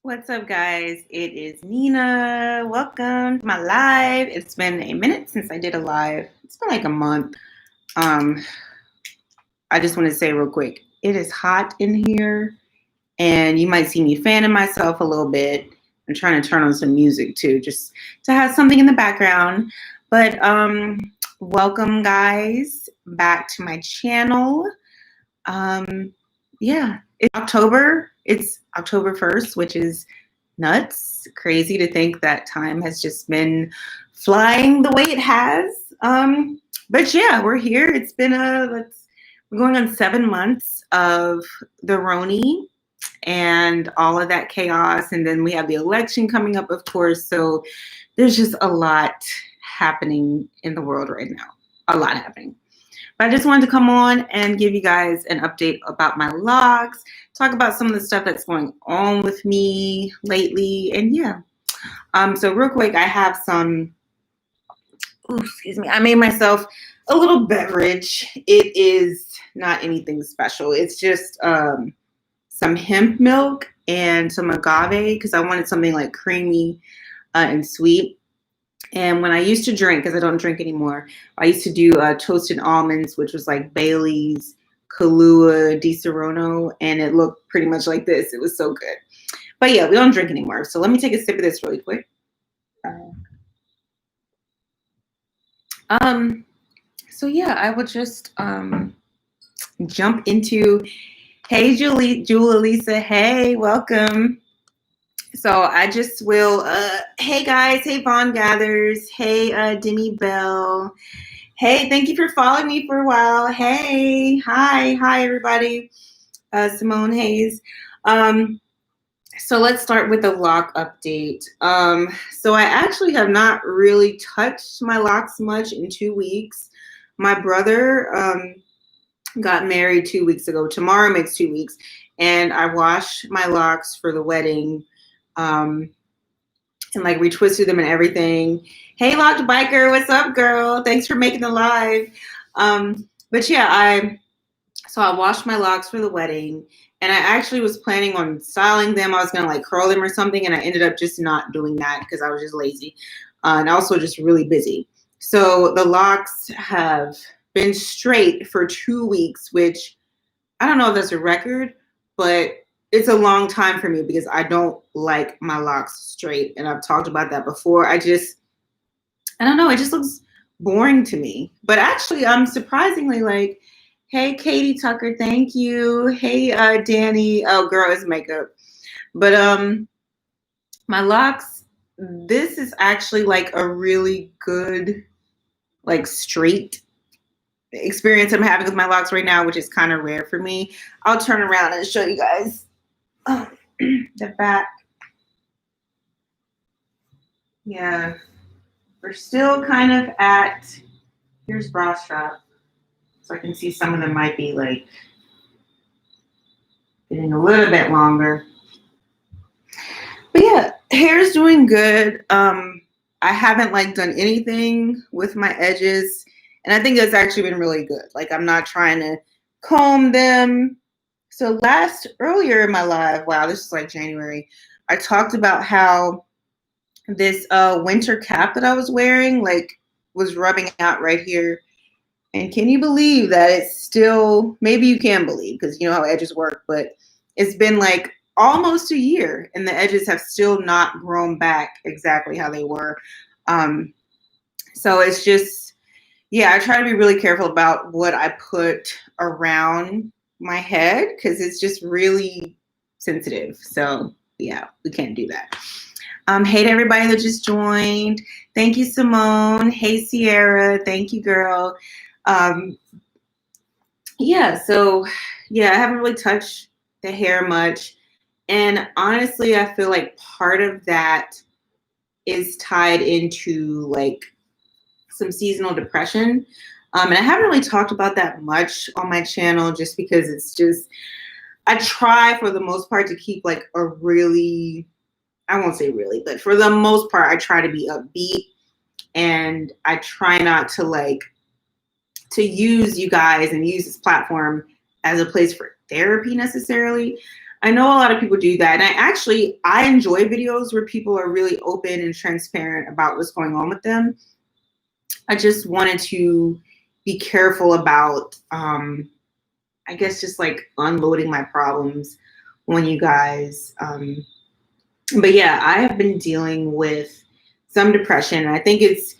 What's up, guys? It is Nina. Welcome to my live. It's been a minute since I did a live. It's been like a month. I just want to say real quick, it is hot in here, and you might see me fanning myself a little bit. I'm trying to turn on some music too, just to have something in the background. But welcome, guys, back to my channel. Yeah, it's October. It's October 1st, which is nuts. Crazy to think that time has just been flying the way it has. But yeah, we're here. It's been we're going on 7 months of the Roni and all of that chaos. And then we have the election coming up, of course. So there's just a lot happening in the world right now. A lot happening. But I just wanted to come on and give you guys an update about my locs, talk about some of the stuff that's going on with me lately, and yeah. So real quick, I have some, excuse me, I made myself a little beverage. It is not anything special. It's just some hemp milk and some agave because I wanted something like creamy and sweet. And when I used to drink, because I don't drink anymore, I used to do toasted almonds, which was like Bailey's, Kahlua, Di Serono, and it looked pretty much like this. It was so good. But yeah, we don't drink anymore. So let me take a sip of this really quick. So yeah, I would just jump into, hey, Julissa, hey, welcome. So I just will, hey guys, hey Vaughn Gathers, hey Demi Bell, hey, thank you for following me for a while, hey, hi everybody, Simone Hayes. So let's start with the loc update. So I actually have not really touched my locs much in 2 weeks. My brother got married 2 weeks ago. Tomorrow makes 2 weeks, and I washed my locs for the wedding. And like retwisted them and everything. Hey, Locked Biker, what's up, girl? Thanks for making the live. But yeah, I washed my locs for the wedding, and I actually was planning on styling them. I was gonna like curl them or something, and I ended up just not doing that because I was just lazy and also just really busy. So the locs have been straight for 2 weeks, which I don't know if that's a record, but it's a long time for me because I don't like my locs straight. And I've talked about that before. I don't know. It just looks boring to me. But actually, I'm surprisingly like, hey, Katie Tucker, thank you. Hey, Danny. Oh, girl, it's makeup. But my locs, this is actually like a really good, like straight experience I'm having with my locs right now, which is kind of rare for me. I'll turn around and show you guys the back. Yeah, we're still kind of at, here's bra strap. So I can see some of them might be like getting a little bit longer. But yeah, hair's doing good. I haven't like done anything with my edges, and I think that's actually been really good. Like I'm not trying to comb them. So earlier in my live, wow, this is like January, I talked about how this winter cap that I was wearing like was rubbing out right here. And can you believe that it's still, maybe you can believe because you know how edges work, but it's been like almost a year and the edges have still not grown back exactly how they were. So it's just, yeah, I try to be really careful about what I put around my head because it's just really sensitive. So yeah, we can't do that. Hey to everybody that just joined. Thank you, Simone. Hey, Sierra. Thank you, girl. Yeah, so yeah, I haven't really touched the hair much. And honestly, I feel like part of that is tied into like some seasonal depression. And I haven't really talked about that much on my channel just because it's just, I try for the most part to keep like a really, I won't say really, but for the most part, I try to be upbeat and I try not to like, to use you guys and use this platform as a place for therapy necessarily. I know a lot of people do that. And I enjoy videos where people are really open and transparent about what's going on with them. I just wanted to be careful about, I guess, just like unloading my problems on you guys. But yeah, I have been dealing with some depression. I think it's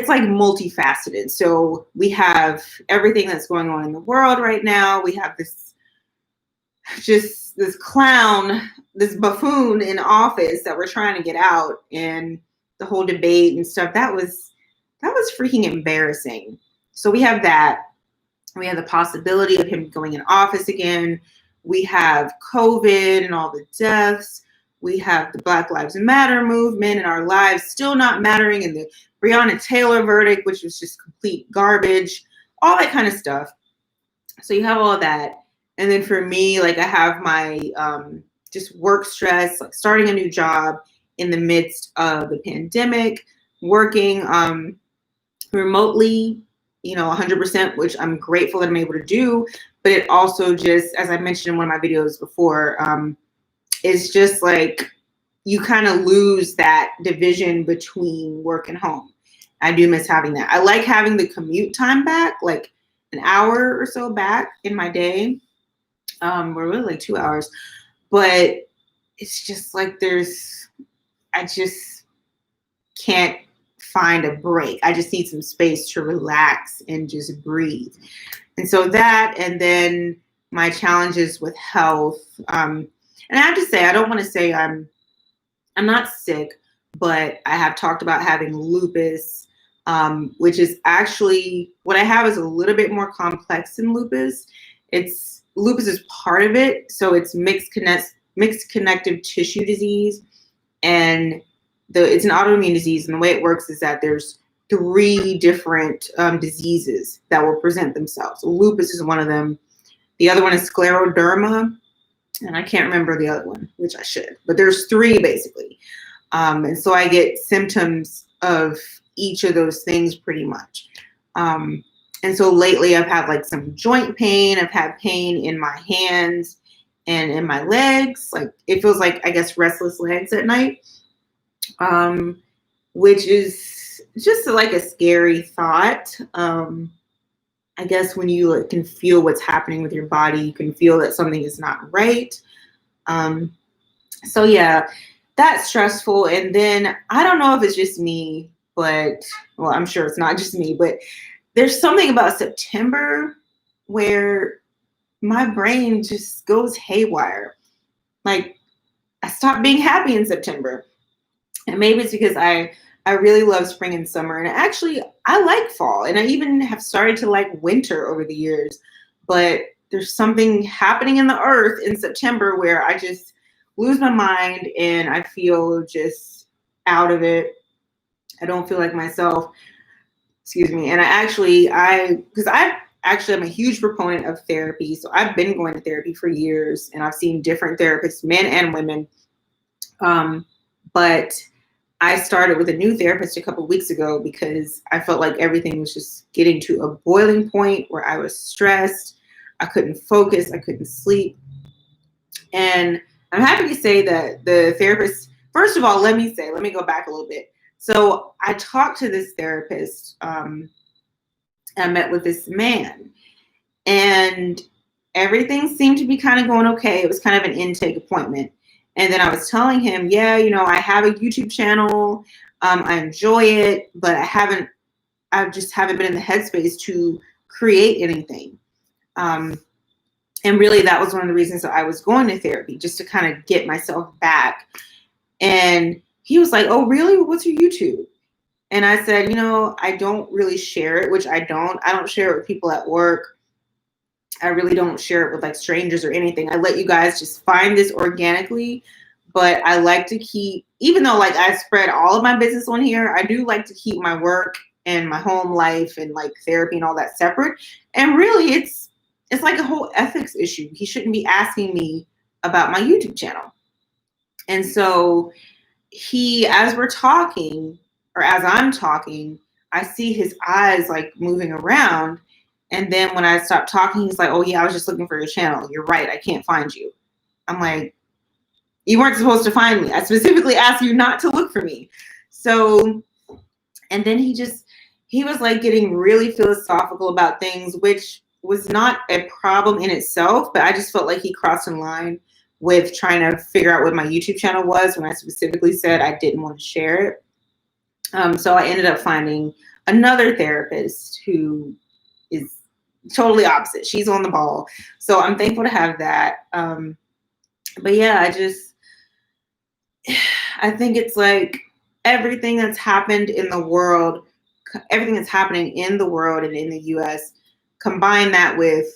like multifaceted. So we have everything that's going on in the world right now. We have this clown, this buffoon in office that we're trying to get out, and the whole debate and stuff. That was freaking embarrassing. So we have that. We have the possibility of him going in office again. We have COVID and all the deaths. We have the Black Lives Matter movement and our lives still not mattering, and the Breonna Taylor verdict, which was just complete garbage, all that kind of stuff. So you have all of that. And then for me, like I have my just work stress, like starting a new job in the midst of the pandemic, working remotely, 100%, which I'm grateful that I'm able to do. But it also just, as I mentioned in one of my videos before, it's just like you kind of lose that division between work and home. I do miss having that. I like having the commute time back, like an hour or so back in my day. We're really like 2 hours, but it's just like I just can't find a break. I just need some space to relax and just breathe. And so that, and then my challenges with health. And I have to say, I don't want to say I'm not sick, but I have talked about having lupus, which is actually what I have is a little bit more complex than lupus. Lupus is part of it. So it's mixed connective tissue disease, and it's an autoimmune disease. And the way it works is that there's 3 different diseases that will present themselves. So lupus is one of them. The other one is scleroderma, and I can't remember the other one, which I should, but there's 3 basically. And so I get symptoms of each of those things pretty much. And so lately I've had like some joint pain. I've had pain in my hands and in my legs. Like it feels like, I guess, restless legs at night, which is just like a scary thought. I guess when you can feel what's happening with your body, you can feel that something is not right. So yeah, that's stressful. And then I don't know if it's just me, but well, I'm sure it's not just me, but there's something about September where my brain just goes haywire. Like I stopped being happy in September. And maybe it's because I really love spring and summer. And actually, I like fall. And I even have started to like winter over the years. But there's something happening in the earth in September where I just lose my mind and I feel just out of it. I don't feel like myself. Excuse me. And because I actually am a huge proponent of therapy. So I've been going to therapy for years and I've seen different therapists, men and women. But I started with a new therapist a couple of weeks ago because I felt like everything was just getting to a boiling point where I was stressed. I couldn't focus. I couldn't sleep. And I'm happy to say that the therapist, first of all, let me go back a little bit. So I talked to this therapist. I met with this man and everything seemed to be kind of going okay. It was kind of an intake appointment. And then I was telling him, yeah, I have a YouTube channel. I enjoy it, but I just haven't been in the headspace to create anything. And really that was one of the reasons that I was going to therapy, just to kind of get myself back. And he was like, oh, really? What's your YouTube? And I said, I don't really share it, which I don't share it with people at work. I really don't share it with like strangers or anything. I let you guys just find this organically, but I like to keep, even though like I spread all of my business on here, I do like to keep my work and my home life and like therapy and all that separate. And really it's like a whole ethics issue. He shouldn't be asking me about my YouTube channel. And so as we're talking, or as I'm talking, I see his eyes like moving around. And then when I stop talking, he's like, oh yeah, I was just looking for your channel. You're right. I can't find you. I'm like, you weren't supposed to find me. I specifically asked you not to look for me. So, and then he was like getting really philosophical about things, which was not a problem in itself, but I just felt like he crossed a line with trying to figure out what my YouTube channel was when I specifically said I didn't want to share it. So I ended up finding another therapist who is totally opposite. She's on the ball. So I'm thankful to have that. But yeah, I think it's like everything that's happened in the world, everything that's happening in the world and in the US, combine that with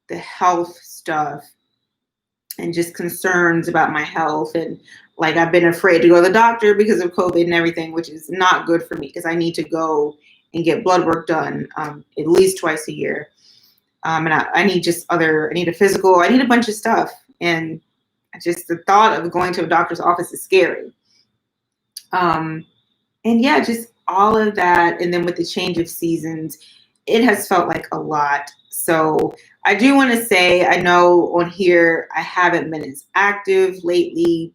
the health stuff and just concerns about my health. And like, I've been afraid to go to the doctor because of COVID and everything, which is not good for me because I need to go and get blood work done at least twice a year. And I need I need a physical, I need a bunch of stuff. And just the thought of going to a doctor's office is scary. And yeah, just all of that. And then with the change of seasons, it has felt like a lot. So I do want to say, I know on here, I haven't been as active lately,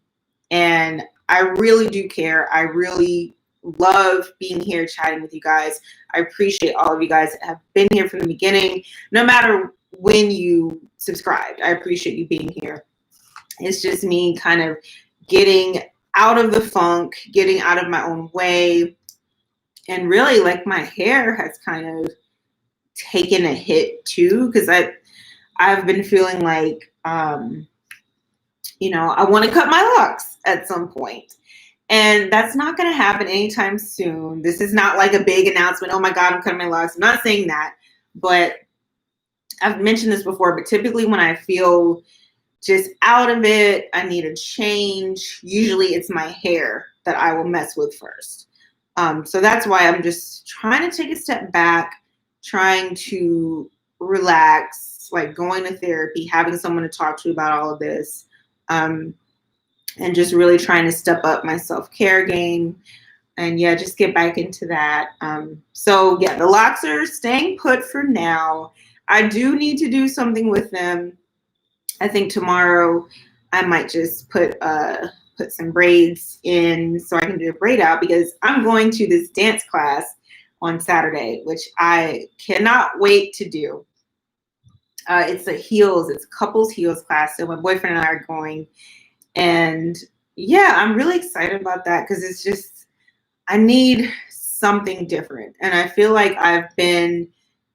and I really do care. I really love being here chatting with you guys. I appreciate all of you guys that have been here from the beginning, no matter when you subscribed. I appreciate you being here. It's just me kind of getting out of the funk, getting out of my own way. And really, like, my hair has kind of taken a hit too, because I've been feeling like, you know, I want to cut my locks at some point. And that's not going to happen anytime soon. This is not like a big announcement. Oh my God, I'm cutting my locks. I'm not saying that, but I've mentioned this before, but typically when I feel just out of it, I need a change. Usually it's my hair that I will mess with first. So that's why I'm just trying to take a step back, trying to relax, like going to therapy, having someone to talk to about all of this, and just really trying to step up my self-care game. And yeah, just get back into that. So yeah, the locks are staying put for now. I do need to do something with them. I think tomorrow I might just put some braids in so I can do a braid out, because I'm going to this dance class on Saturday, which I cannot wait to do. It's it's a couples heels class. So my boyfriend and I are going. And yeah, I'm really excited about that because it's just, I need something different. And I feel like I've been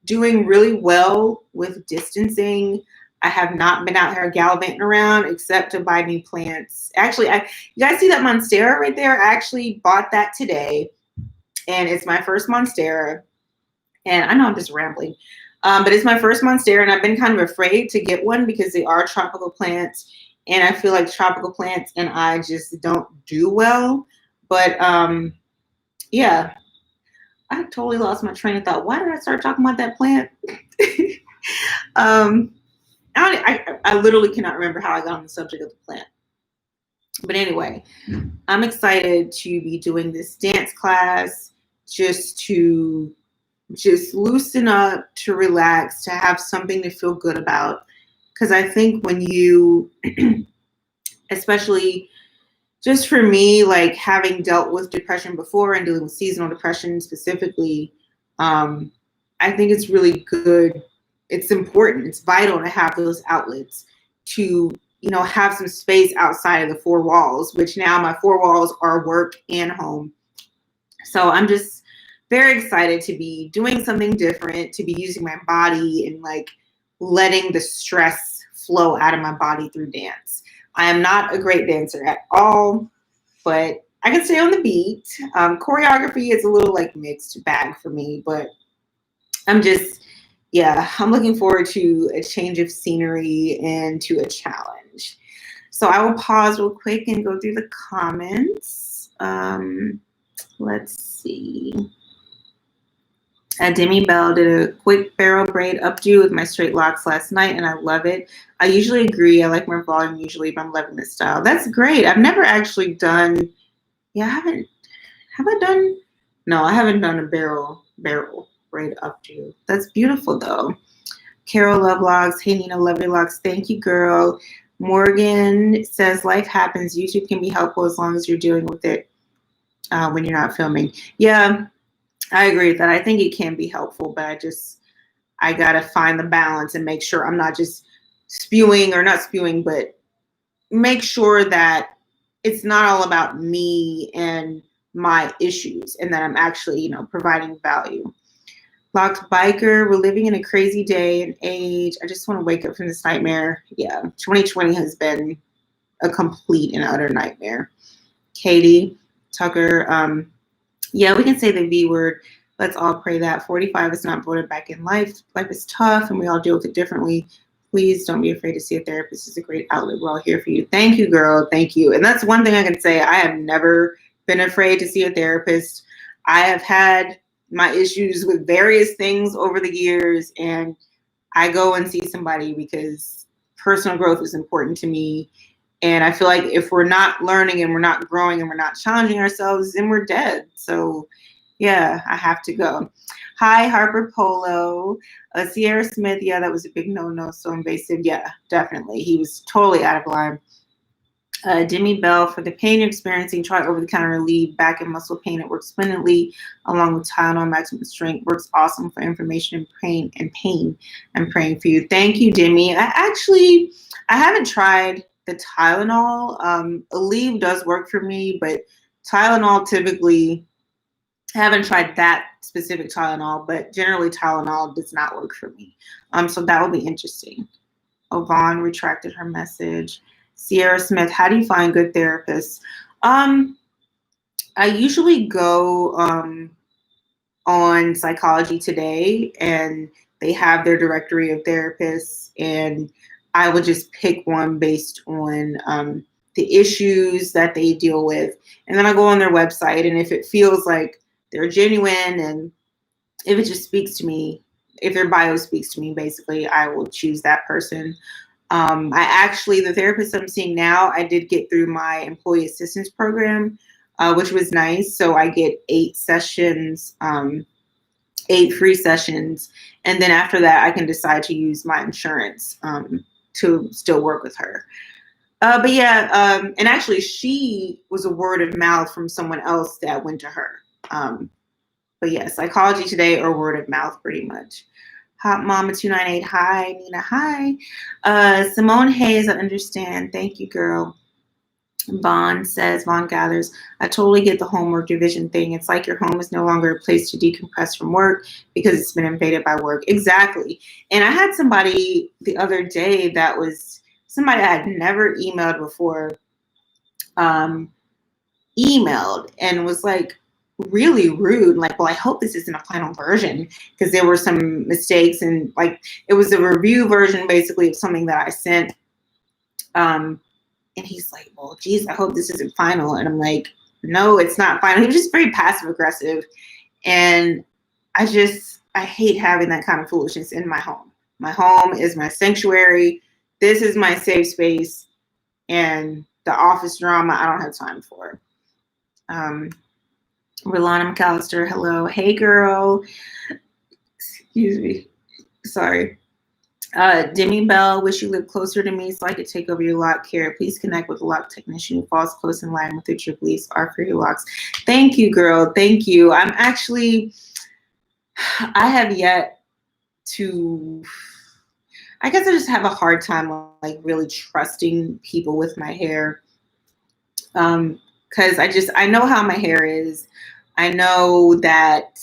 doing really well with distancing. I have not been out here gallivanting around except to buy new plants. Actually, you guys see that Monstera right there? I actually bought that today, and it's my first Monstera. And I know I'm just rambling, but it's my first Monstera, and I've been kind of afraid to get one because they are tropical plants, and I feel like tropical plants and I just don't do well. But yeah, I totally lost my train of thought. Why did I start talking about that plant? I literally cannot remember how I got on the subject of the plant. But anyway, I'm excited to be doing this dance class just to loosen up, to relax, to have something to feel good about. Because I think when you, especially just for me, like having dealt with depression before and dealing with seasonal depression specifically, I think it's really good. It's important. It's vital to have those outlets to, you know, have some space outside of the four walls, which now my four walls are work and home. So I'm just very excited to be doing something different, to be using my body and like letting the stress flow out of my body through dance. I am not a great dancer at all, but I can stay on the beat. Choreography is a little like mixed bag for me, but I'm looking forward to a change of scenery and to a challenge. So I will pause real quick and go through the comments. Let's see. Demi Bell did a quick barrel braid updo with my straight locks last night, and I love it. I usually agree. I like more volume usually, but I'm loving this style. That's great. I've never actually done, I haven't done a barrel braid updo. That's beautiful though. Carol Love Locks. Hey Nina, love your locks. Thank you, girl. Morgan says life happens. YouTube can be helpful as long as you're dealing with it when you're not filming. Yeah, I agree with that. I think it can be helpful, but I gotta find the balance and make sure I'm not just spewing, or not spewing, but make sure that it's not all about me and my issues, and that I'm actually, providing value. Locked biker, we're living in a crazy day and age. I just want to wake up from this nightmare. Yeah, 2020 has been a complete and utter nightmare. Katie Tucker, yeah, we can say the V word. Let's all pray that 45 is not voted back in life. Life is tough and we all deal with it differently. Please don't be afraid to see a therapist. It's a great outlet. We're all here for you. Thank you, girl. Thank you. And that's one thing I can say. I have never been afraid to see a therapist. I have had my issues with various things over the years, and I go and see somebody because personal growth is important to me. And I feel like if we're not learning and we're not growing and we're not challenging ourselves, then we're dead. So yeah, I have to go. Hi, Harper Polo. Sierra Smith, yeah, that was a big no-no, so invasive. Yeah, definitely. He was totally out of line. Demi Bell, for the pain you're experiencing, try over-the-counter relief, back and muscle pain. It works splendidly along with Tylenol maximum strength. Works awesome for inflammation and pain. I'm praying for you. Thank you, Demi. I haven't tried the Tylenol. Aleve does work for me, but Tylenol typically, I haven't tried that specific Tylenol, but generally Tylenol does not work for me. So that will be interesting. Vaughn retracted her message. Sierra Smith, how do you find good therapists? I usually go on Psychology Today, and they have their directory of therapists, and I would just pick one based on the issues that they deal with. And then I go on their website, and if it feels like they're genuine and if it just speaks to me, if their bio speaks to me, basically, I will choose that person. The therapist I'm seeing now, I did get through my employee assistance program, which was nice. So I get 8 sessions, 8 free sessions. And then after that, I can decide to use my insurance to still work with her. But yeah, and actually she was a word of mouth from someone else that went to her. But yeah, Psychology Today or word of mouth pretty much. Hot Mama 298, hi. Nina, hi. Simone Hayes, I understand. Thank you, girl. Vaughn gathers, I totally get the homework division thing. It's like your home is no longer a place to decompress from work because it's been invaded by work. Exactly. And I had somebody the other day that was somebody I had never emailed before, emailed and was like, really rude, like, well, I hope this isn't a final version, because there were some mistakes, and like it was a review version basically of something that I sent, and he's like, well, geez, I hope this isn't final. And I'm like, no, it's not final. He was just very passive aggressive, and I hate having that kind of foolishness in my home. My home is my sanctuary. This is my safe space, and the office drama I don't have time for. Rolana McAllister, hello. Hey, girl. Excuse me. Sorry. Demi Bell, wish you lived closer to me so I could take over your lock care. Please connect with a lock technician who falls close in line with what your beliefs are for your locks. Thank you, girl. Thank you. I have yet to, I guess I just have a hard time like really trusting people with my hair. Because I know how my hair is. I know that,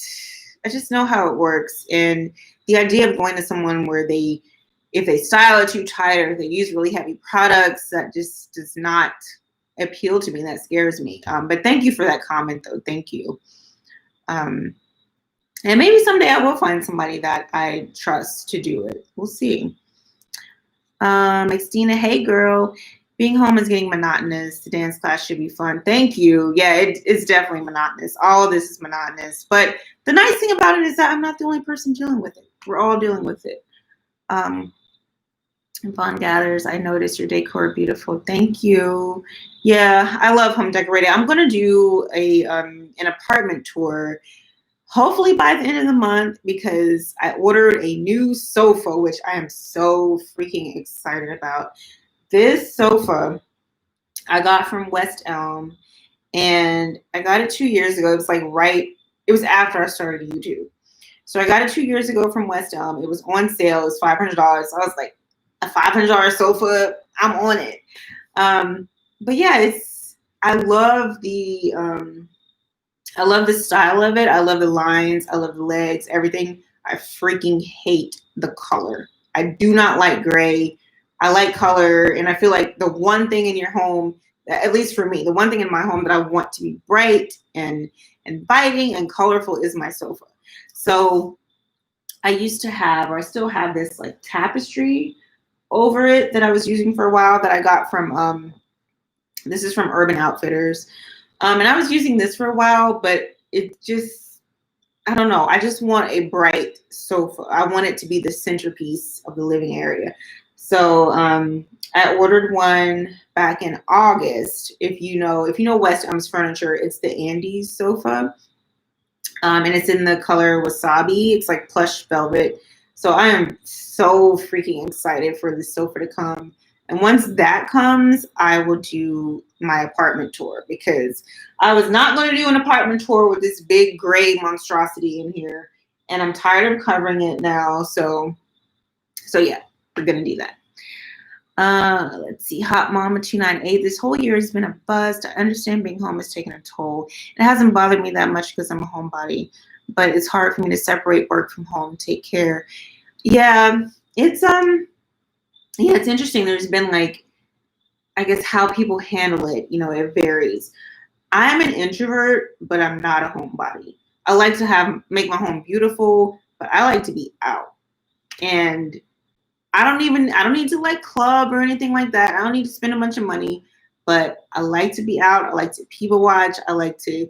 I just know how it works. And the idea of going to someone where if they style it too tight or if they use really heavy products, that just does not appeal to me. That scares me. But thank you for that comment, though. Thank you. And maybe someday I will find somebody that I trust to do it. We'll see. Xtina, hey, girl. Being home is getting monotonous. The dance class should be fun. Thank you. Yeah, it's definitely monotonous. All of this is monotonous. But the nice thing about it is that I'm not the only person dealing with it. We're all dealing with it. Vaughn Gathers, I noticed your decor beautiful. Thank you. Yeah, I love home decorating. I'm going to do an apartment tour hopefully by the end of the month, because I ordered a new sofa, which I am so freaking excited about. This sofa I got from West Elm, and I got it 2 years ago. It was like it was after I started YouTube. So I got it 2 years ago from West Elm. It was on sale. It was $500. I was like, a $500 sofa, I'm on it. But yeah, I love I love the style of it. I love the lines. I love the legs, everything. I freaking hate the color. I do not like gray. I like color. And I feel like the one thing in your home, at least for me, the one thing in my home that I want to be bright and inviting and colorful is my sofa. So I used to have, or I still have, this like tapestry over it that I was using for a while that I got from, this is from Urban Outfitters. And I was using this for a while, but it just, I don't know. I just want a bright sofa. I want it to be the centerpiece of the living area. So I ordered one back in August. If you know West Elm's furniture, it's the Andes sofa. And it's in the color wasabi. It's like plush velvet. So I am so freaking excited for this sofa to come. And once that comes, I will do my apartment tour, because I was not going to do an apartment tour with this big gray monstrosity in here. And I'm tired of covering it now. So yeah, we're going to do that. Let's see. Hot Mama 298. This whole year has been a bust. I understand being home is taking a toll. It hasn't bothered me that much because I'm a homebody, but it's hard for me to separate work from home, take care. Yeah, it's interesting. There's been like, I guess, how people handle it, it varies. I'm an introvert, but I'm not a homebody. I like to make my home beautiful, but I like to be out. And I don't need to like club or anything like that. I don't need to spend a bunch of money, but I like to be out. I like to people watch. I like to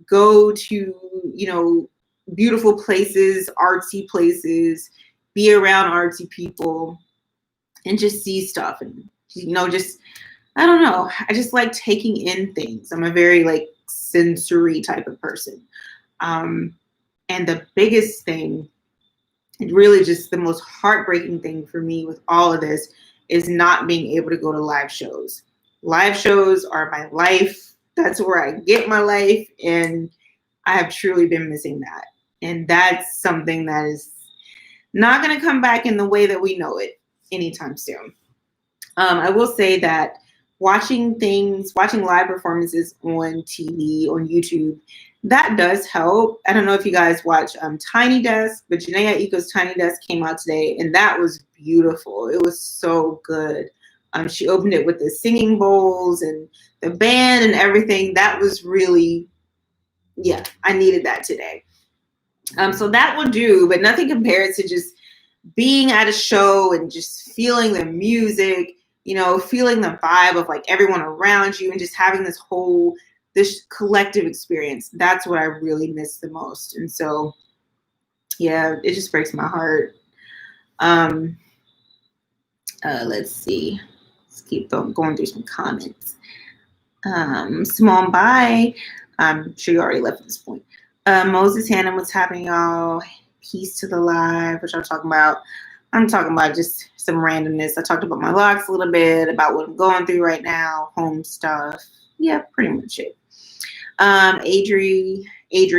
go to, beautiful places, artsy places, be around artsy people, and just see stuff. And, just, I don't know. I just like taking in things. I'm a very like sensory type of person. And the biggest thing, and really just the most heartbreaking thing for me with all of this, is not being able to go to live shows. Live shows are my life. That's where I get my life. And I have truly been missing that. And that's something that is not going to come back in the way that we know it anytime soon. I will say that watching live performances on TV, on YouTube, that does help. I don't know if you guys watch Tiny Desk, but Janae Aiko's Tiny Desk came out today, and that was beautiful. It was so good. She opened it with the singing bowls and the band and everything. That was really, yeah, I needed that today. So that will do, but nothing compares to just being at a show and just feeling the music, feeling the vibe of like everyone around you and just having this collective experience. That's what I really miss the most. And so, yeah, it just breaks my heart. Let's see. Let's keep going through some comments. Simone, bye. I'm sure you already left at this point. Moses Hannah, what's happening, y'all? Peace to the live, which I'm talking about. I'm talking about just some randomness. I talked about my locs a little bit, about what I'm going through right now, home stuff. Yeah, pretty much it. Adri,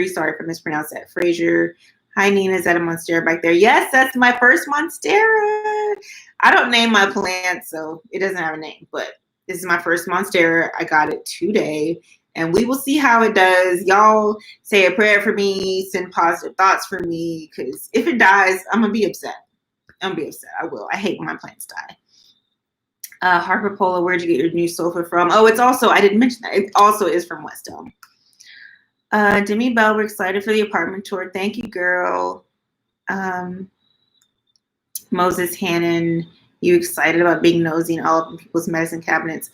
sorry if I mispronounced that. Frazier. Hi, Nina. Is that a monstera back there? Yes, that's my first monstera. I don't name my plants, so it doesn't have a name, but this is my first monstera. I got it today, and we will see how it does. Y'all say a prayer for me, send positive thoughts for me, because if it dies, I'm going to be upset. I will. I hate when my plants die. Harper Polo, where'd you get your new sofa from? Oh, it's also, I didn't mention that. It also is from West Elm. Demi Bell, we're excited for the apartment tour. Thank you, girl. Moses Hannon, you excited about being nosy in all of people's medicine cabinets?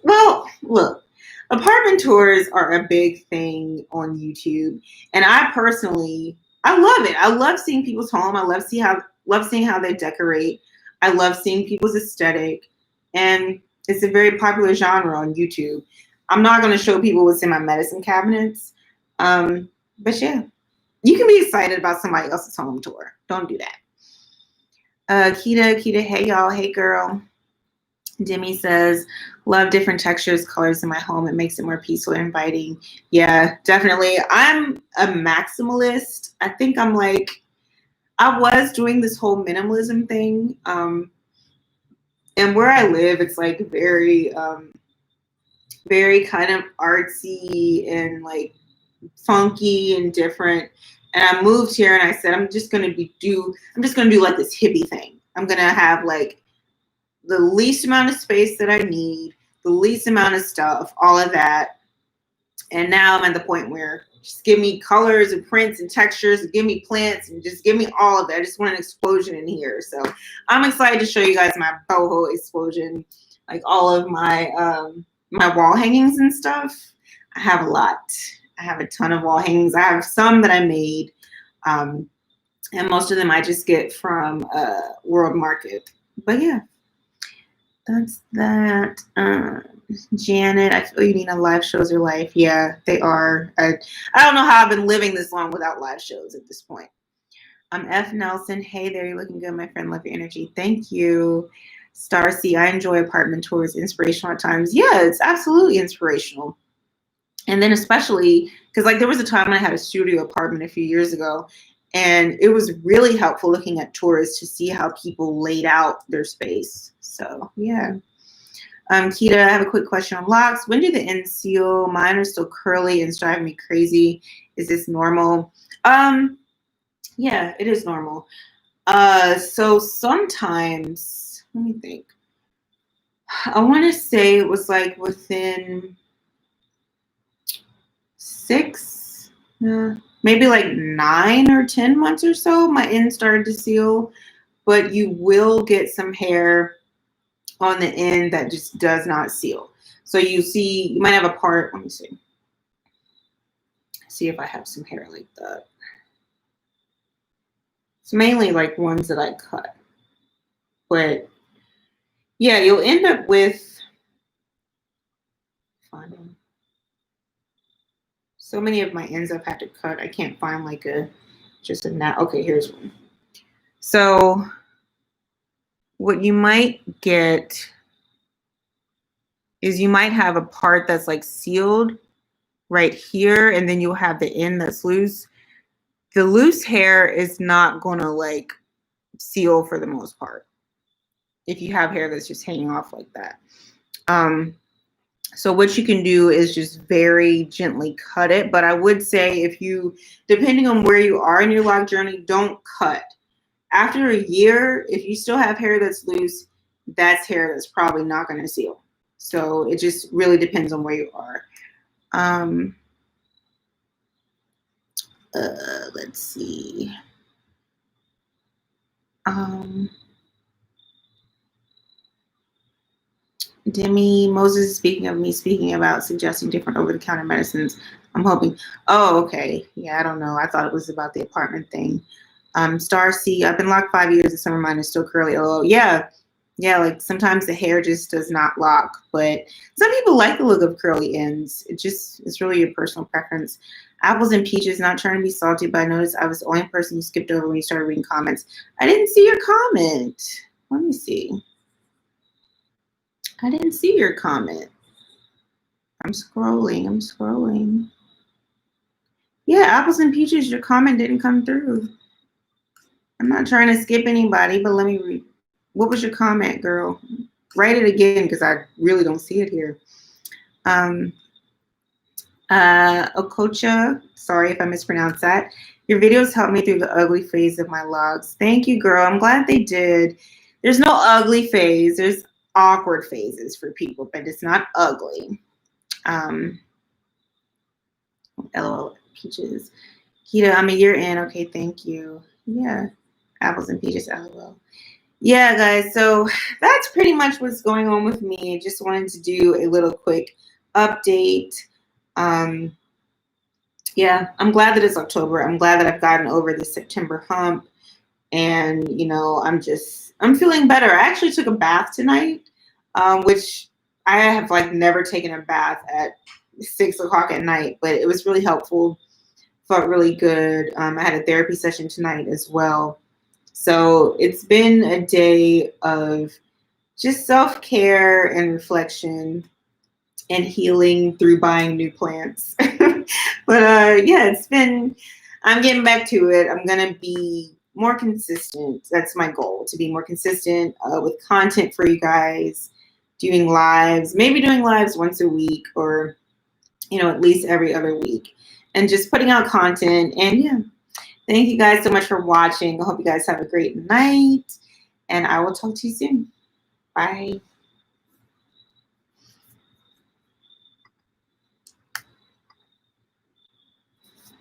Well, look, apartment tours are a big thing on YouTube. And I personally, I love it. I love seeing people's home. I love seeing how they decorate. I love seeing people's aesthetic. And it's a very popular genre on YouTube. I'm not going to show people what's in my medicine cabinets. But yeah, you can be excited about somebody else's home tour. Don't do that. Kita, hey y'all, hey girl. Demi says, love different textures, colors in my home. It makes it more peaceful and inviting. Yeah, definitely. I'm a maximalist. I think I'm like, I was doing this whole minimalism thing. And where I live, it's like very kind of artsy and like funky and different. And I moved here and I said, I'm just gonna do like this hippie thing. I'm gonna have like the least amount of space that I need, the least amount of stuff, all of that. And now I'm at the point where just give me colors and prints and textures, and give me plants, and just give me all of that. I just want an explosion in here. So I'm excited to show you guys my boho explosion, like all of my wall hangings and stuff. I have a lot. I have a ton of wall hangings. I have some that I made, and most of them I just get from World Market. But yeah, that's that. Janet, I feel you need a live shows your life. Yeah, they are. I don't know how I've been living this long without live shows at this point. F. Nelson, hey there, you're looking good, my friend. Love your energy. Thank you. Star C, I enjoy apartment tours. Inspirational at times. Yeah, it's absolutely inspirational. And then especially because like there was a time when I had a studio apartment a few years ago, and it was really helpful looking at tours to see how people laid out their space. So yeah. Kita, I have a quick question on locks. When do the ends seal? Mine are still curly and it's driving me crazy. Is this normal? Yeah, it is normal. So sometimes, let me think. I want to say it was like within 6, maybe like 9 or 10 months or so, my ends started to seal. But you will get some hair on the end that just does not seal. So you might have a part, let me see if I have some hair like that. It's mainly like ones that I cut. But yeah, you'll end up with so many of my ends I've had to cut. I can't find like just a knot. Okay, here's one. So what you might get is you might have a part that's like sealed right here, and then you'll have the end that's loose. The loose hair is not going to like seal for the most part if you have hair that's just hanging off like that. So what you can do is just very gently cut it. But I would say if you, depending on where you are in your lock journey, don't cut. After a year, if you still have hair that's loose, that's hair that's probably not going to seal. So it just really depends on where you are. Let's see. Demi, Moses is speaking of me speaking about suggesting different over-the-counter medicines. I'm hoping. Oh, okay. Yeah, I don't know. I thought it was about the apartment thing. Star C, I've been locked 5 years. The summer mine is still curly. Oh, yeah. Yeah, like sometimes the hair just does not lock. But some people like the look of curly ends. It's really your personal preference. Apples and peaches, not trying to be salty, but I noticed I was the only person you skipped over when you started reading comments. I didn't see your comment. Let me see. I didn't see your comment. I'm scrolling. Yeah, apples and peaches, your comment didn't come through. I'm not trying to skip anybody, but let me read. What was your comment, girl? Write it again because I really don't see it here. Okocha, sorry if I mispronounced that. Your videos helped me through the ugly phase of my logs. Thank you, girl. I'm glad they did. There's no ugly phase. There's awkward phases for people, but it's not ugly. LOL, peaches. Kita, I'm a year in. Okay, thank you. Yeah, apples and peaches, LOL. Yeah, guys, so that's pretty much what's going on with me. Just wanted to do a little quick update. Yeah, I'm glad that it's October. I'm glad that I've gotten over the September hump. And, you know, I'm feeling better. I actually took a bath tonight, which I have like never taken a bath at 6 o'clock at night, but it was really helpful. Felt really good. I had a therapy session tonight as well. So it's been a day of just self-care and reflection and healing through buying new plants. But yeah, I'm getting back to it. I'm going to be more consistent. That's my goal, to be more consistent with content for you guys, doing lives, maybe doing lives once a week or, at least every other week, and just putting out content. And yeah, thank you guys so much for watching. I hope you guys have a great night, and I will talk to you soon. Bye.